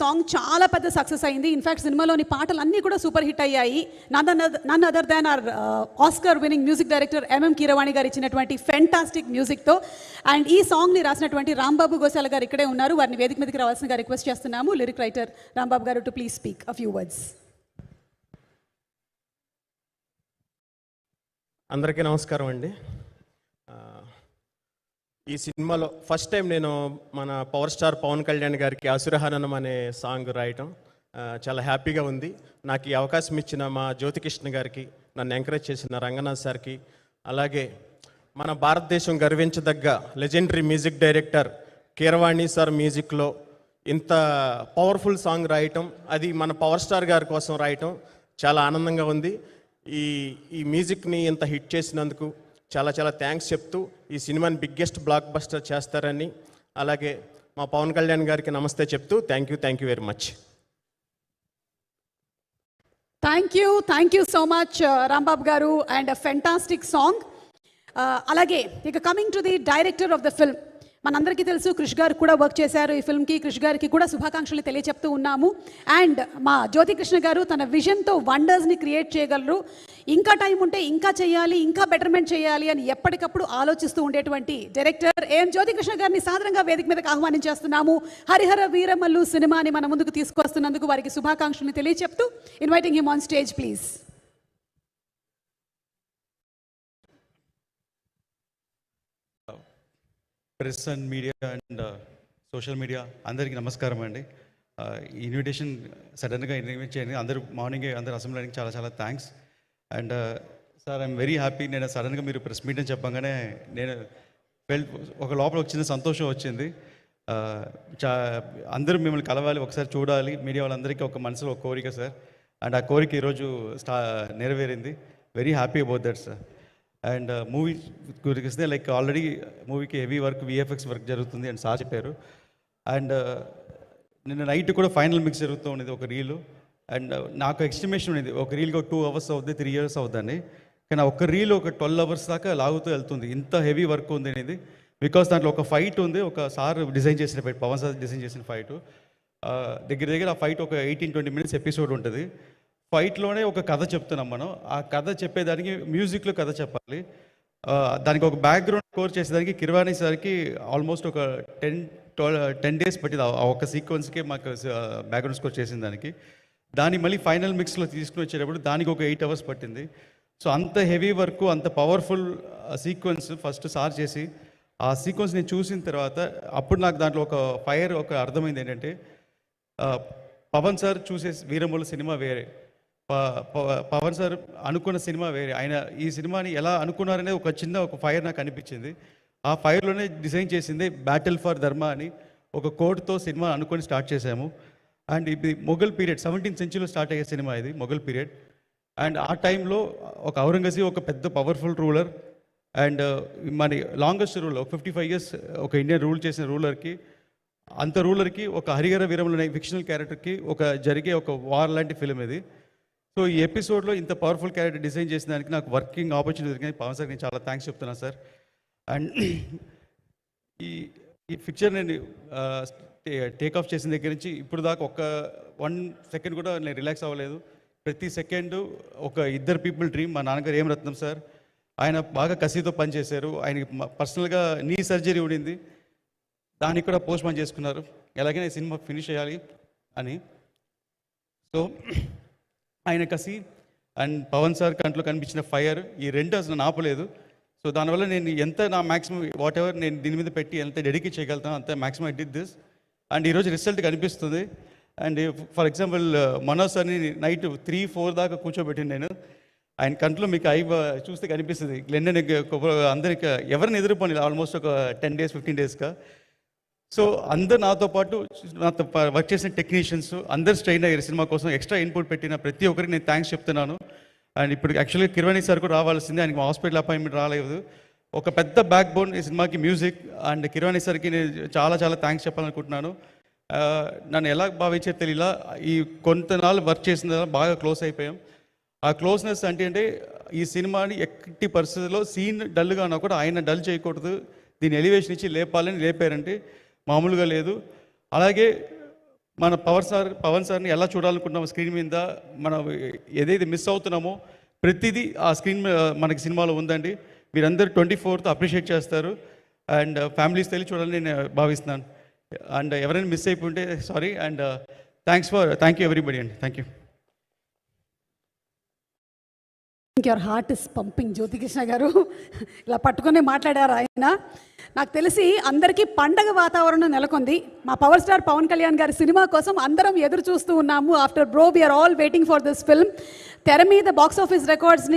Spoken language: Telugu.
సాంగ్ చాలా పెద్ద సక్సెస్ అయింది. ఇన్ఫ్యాక్ట్ సినిమాలోని పాటలు అన్నీ కూడా సూపర్ హిట్ అయ్యాయి. None other than our Oscar winning music director MM Keeravani గారు ఇచ్చినటువంటి ఫెంటాస్టిక్ మ్యూజిక్తో. అండ్ ఈ సాంగ్ని రాసినటువంటి రాంబాబు గోశాల గారు ఇక్కడే ఉన్నారు. వారిని వేదిక మీదకి రావాల్సిందిగా రిక్వెస్ట్ చేస్తున్నాము. లిరిక్ రైటర్ రాంబాబు గారు to please speak a few words. అందరికీ నమస్కారం అండి. ఈ సినిమాలో ఫస్ట్ టైం నేను మన పవర్ స్టార్ పవన్ కళ్యాణ్ గారికి అసురహననం అనే సాంగ్ రాయటం చాలా హ్యాపీగా ఉంది. నాకు ఈ అవకాశం ఇచ్చిన మా జ్యోతికృష్ణ గారికి, నన్ను ఎంకరేజ్ చేసిన రంగనాథ్ సార్కి, అలాగే మన భారతదేశం గర్వించదగ్గ legendary music director Keeravani sir మ్యూజిక్లో ఇంత పవర్ఫుల్ సాంగ్ రాయటం, అది మన పవర్ స్టార్ గారి కోసం రాయటం చాలా ఆనందంగా ఉంది. ఈ మ్యూజిక్ని ఇంత హిట్ చేసినందుకు చాలా చాలా థ్యాంక్స్ చెప్తూ ఈ సినిమాని బిగ్గెస్ట్ బ్లాక్ బస్టర్ చేస్తారని, అలాగే మా పవన్ కళ్యాణ్ గారికి నమస్తే చెప్తూ thank you very much. Thank you so much Rambabu గారు. And fantastic song. అలాగే ఇక coming to the director of the film, మనందరికీ తెలుసు క్రిష్ గారు కూడా వర్క్ చేశారు ఈ ఫిల్మ్కి. క్రిష్ గారికి కూడా శుభాకాంక్షలు తెలియచెప్తూ ఉన్నాము. అండ్ మా జ్యోతికృష్ణ గారు తన విజన్తో వండర్స్ని క్రియేట్ చేయగలరు. ఇంకా టైం ఉంటే ఇంకా చేయాలి, ఇంకా బెటర్మెంట్ చేయాలి అని ఎప్పటికప్పుడు ఆలోచిస్తూ ఉండేటువంటి డైరెక్టర్ ఏం జ్యోతికృష్ణ గారిని సాధారణంగా వేదిక మీదకి ఆహ్వానించేస్తున్నాము. హరిహర వీరమల్లు సినిమాని మన ముందుకు తీసుకొస్తున్నందుకు వారికి శుభాకాంక్షలు తెలియచెప్తూ inviting him on stage please. Press and media and social media అందరికీ నమస్కారం అండి. ఇన్విటేషన్ సడన్గా ఇన్వైట్ చేయండి. అందరూ మార్నింగే అందరూ అసెంబ్లీకి చాలా చాలా thanks. And sir I'm very happy. నేను సడన్గా మీరు ప్రెస్ మీట్ అని చెప్పగానే నేను ఒక లోపల ఒక చిన్న సంతోషం వచ్చింది. అందరూ మిమ్మల్ని కలవాలి, ఒకసారి చూడాలి, మీడియా వాళ్ళందరికీ ఒక మనసులో ఒక కోరిక సార్. అండ్ ఆ కోరిక ఈరోజు నెరవేరింది. Very happy about that sir. And movie గురించి వస్తే లైక్ ఆల్రెడీ మూవీకి హెవీ వర్క్, విఎఫ్ఎక్స్ వర్క్ జరుగుతుంది అని సార్ చెప్పారు. అండ్ నిన్న నైట్ కూడా ఫైనల్ మిక్స్ జరుగుతూ ఉండేది ఒక రీలు. అండ్ నాకు ఎస్టిమేషన్ ఉండేది ఒక రీల్కి ఒక 2 hours అవుతుంది, 3 years అవుతుందని. కానీ ఒక రీల్ ఒక 12 hours దాకా లాగుతూ వెళ్తుంది. ఇంత హెవీ వర్క్ ఉంది అనేది. బికాస్ దాంట్లో ఒక ఫైట్ ఉంది, ఒక సార్ డిజైన్ చేసిన ఫైట్, పవన్ సార్ డిజైన్ చేసిన ఫైట్. దగ్గర ఆ ఫైట్ ఒక 18-20 minutes ఎపిసోడ్ ఉంటుంది. ఫైట్లోనే ఒక కథ చెప్తున్నాం మనం. ఆ కథ చెప్పేదానికి మ్యూజిక్లో కథ చెప్పాలి. దానికి ఒక బ్యాక్గ్రౌండ్ స్కోర్ చేసేదానికి కిరవాణి సార్కి ఆల్మోస్ట్ ఒక 10 days పట్టింది. ఆ ఒక సీక్వెన్స్కి మాకు బ్యాక్గ్రౌండ్ స్కోర్ చేసిన దాన్ని మళ్ళీ ఫైనల్ మిక్స్లో తీసుకుని వచ్చేటప్పుడు దానికి ఒక 8 hours పట్టింది. సో అంత హెవీ వర్క్, అంత పవర్ఫుల్ సీక్వెన్స్ ఫస్ట్ సార్ చేసి, ఆ సీక్వెన్స్ నేను చూసిన తర్వాత అప్పుడు నాకు దాంట్లో ఒక అర్థమైంది ఏంటంటే, పవన్ సార్ చూసే వీరమల్లు సినిమా వేరే, పవన్ సార్ అనుకున్న సినిమా వేరే. ఆయన ఈ సినిమాని ఎలా అనుకున్నారనే ఒక ఫైర్ నాకు అనిపించింది. ఆ ఫైర్లోనే డిజైన్ చేసింది బ్యాటిల్ ఫర్ ధర్మ అని ఒక కోడ్తో సినిమా అనుకొని స్టార్ట్ చేశాము. అండ్ ఇది Mughal period, 17th century start అయ్యే సినిమా ఇది, మొఘల్ పీరియడ్. అండ్ ఆ టైంలో ఒక ఔరంగజీబ్ ఒక పెద్ద పవర్ఫుల్ రూలర్, అండ్ మన లాంగెస్ట్ రూలర్, 55 years ఒక ఇండియన్ రూల్ చేసిన రూలర్కి, అంత రూలర్కి ఒక హరిహర వీరమల్లు అనే ఫిక్షనల్ క్యారెక్టర్కి జరిగే ఒక వార్ లాంటి ఫిలిం ఇది. సో ఈ ఎపిసోడ్లో ఇంత పవర్ఫుల్ క్యారెక్టర్ డిజైన్ చేసిన దానికి నాకు వర్కింగ్ ఆపర్చునిటీ దొరికింది. పవన్ సార్ నేను చాలా థ్యాంక్స్ చెప్తున్నాను సార్. అండ్ ఈ పిక్చర్ నేను టేక్ ఆఫ్ చేసిన దగ్గర నుంచి ఇప్పుడు దాకా 1 second కూడా నేను రిలాక్స్ అవ్వలేదు. ప్రతి సెకండు ఒక ఇద్దరు పీపుల్ డ్రీమ్. మా నాన్నగారు ఏం రత్నం సార్, ఆయన బాగా కసితో పనిచేశారు. ఆయనకి పర్సనల్గా నీ సర్జరీ ఉండింది, దానికి కూడా పోస్ట్ పోన్ చేసుకున్నారు, ఎలాగైనా సినిమా ఫినిష్ చేయాలి అని. సో ఆయన కసి అండ్ పవన్ సార్ కంట్లో కనిపించిన ఫైర్, ఈ రెండు అసలు ఆపలేదు. సో దానివల్ల నేను ఎంత నా మ్యాక్సిమం వాట్ ఎవర్ నేను దీని మీద పెట్టి ఎంత డెడికేట్ చేయగలుగుతాను అంత maximum I did this. And ఈరోజు రిజల్ట్ కనిపిస్తుంది. అండ్ ఫర్ ఎగ్జాంపుల్ మనోజ్ సార్ని నైట్ 3-4 దాకా కూర్చోబెట్టింది నేను. ఆయన కంట్లో మీకు చూస్తే కనిపిస్తుంది. లెండన్ అందరికి ఎవరిని ఎదుర్కొని ఆల్మోస్ట్ ఒక 10 days 15 daysగా. సో అందరు నాతో పాటు వర్క్ చేసిన టెక్నీషియన్స్ అందరు స్ట్రెయిన్ అయ్యారు సినిమా కోసం. ఎక్స్ట్రా ఇన్పుట్ పెట్టిన ప్రతి ఒక్కరికి నేను థ్యాంక్స్ చెప్తున్నాను. అండ్ ఇప్పుడు యాక్చువల్గా కిరవాణి సార్ కూడా రావాల్సిందే, ఆయనకి హాస్పిటల్ అపాయింట్మెంట్ రాలేదు. ఒక పెద్ద బ్యాక్ బోన్ ఈ సినిమాకి మ్యూజిక్. అండ్ కిరవాణి సార్కి నేను చాలా చాలా థ్యాంక్స్ చెప్పాలనుకుంటున్నాను. నన్ను ఎలా భావించారు తెలియలా, ఈ కొంతనాళ్ళు వర్క్ చేసిన బాగా క్లోజ్ అయిపోయాం. ఆ క్లోజ్నెస్ అంటే ఈ సినిమాని ఎట్టి పరిస్థితుల్లో సీన్ డల్గా ఉన్నా కూడా ఆయన డల్ చేయకూడదు, దీని ఎలివేషన్ ఇచ్చి లేపాలని లేపారంటే మామూలుగా లేదు. అలాగే మన పవన్ సార్ని ఎలా చూడాలనుకుంటున్నామో స్క్రీన్ మీద, మనం ఏదైతే మిస్ అవుతున్నామో ప్రతిదీ ఆ స్క్రీన్ మనకి సినిమాలో ఉందండి. మీరందరూ 24th అప్రిషియేట్ చేస్తారు అండ్ ఫ్యామిలీస్ తెలిసి చూడాలని నేను భావిస్తున్నాను. అండ్ ఎవరైనా మిస్ అయిపోతే sorry. And thank you everybody అండి. Thank you. Your heart is pumping. Jyothikrishna గారు ఇలా పట్టుకునే మాట్లాడారు ఆయన. నాకు తెలిసి అందరికీ పండగ వాతావరణం నెలకొంది. మా పవర్ స్టార్ పవన్ కళ్యాణ్ గారి సినిమా కోసం అందరం ఎదురు చూస్తూ ఉన్నాము. After bro we are all waiting for this film. తెర మీద బాక్స్ ఆఫీస్ రికార్డ్స్ని